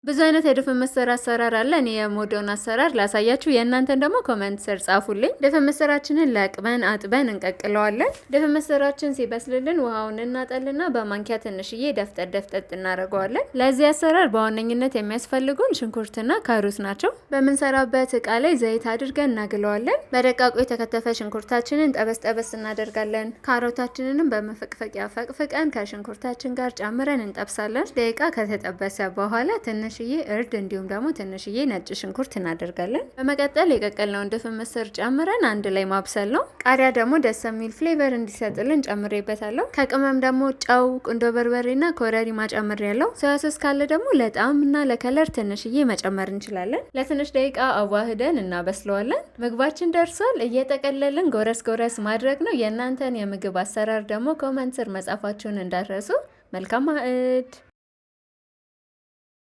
ብዙ አይነት የድፍን ምስር አሰራር አለ። እኔ የምወደውን አሰራር ላሳያችሁ፣ የእናንተን ደግሞ ኮሜንት ስር ጻፉልኝ። ድፍን ምስራችንን ለቅመን አጥበን እንቀቅለዋለን። ድፍን ምስራችን ሲበስልልን ውሃውን እናጠልና በማንኪያ ትንሽዬ ደፍጠጥ እናደርገዋለን። ለዚህ አሰራር በዋነኝነት የሚያስፈልጉን ሽንኩርትና ካሮት ናቸው። በምንሰራበት እቃ ላይ ዘይት አድርገን እናግለዋለን። በደቃቁ የተከተፈ ሽንኩርታችንን ጠበስ እናደርጋለን። ካሮታችንንም በመፈቅፈቂያ ፈቅፍቀን ከሽንኩርታችን ጋር ጨምረን እንጠብሳለን። ደቂቃ ከተጠበሰ በኋላ ትንሽዬ እርድ እንዲሁም ደግሞ ትንሽዬ ነጭ ሽንኩርት እናደርጋለን። በመቀጠል የቀቀልነውን ድፍን ምስር ጨምረን አንድ ላይ ማብሰል ነው። ቃሪያ ደግሞ ደስ የሚል ፍሌቨር እንዲሰጥልን ጨምሬበታለሁ። ከቅመም ደግሞ ጨው፣ ቁንዶ በርበሬና ኮረሪማ ጨምሬያለሁ። ሶያ ሶስ ካለ ደግሞ ለጣዕምና ለከለር ትንሽዬ መጨመር እንችላለን። ለትንሽ ደቂቃ አዋህደን እናበስለዋለን። ምግባችን ደርሷል። እየጠቀለልን ጎረስ ማድረግ ነው። የእናንተን የምግብ አሰራር ደግሞ ኮመንት ስር መጻፋችሁን እንዳትረሱ። መልካም ማዕድ።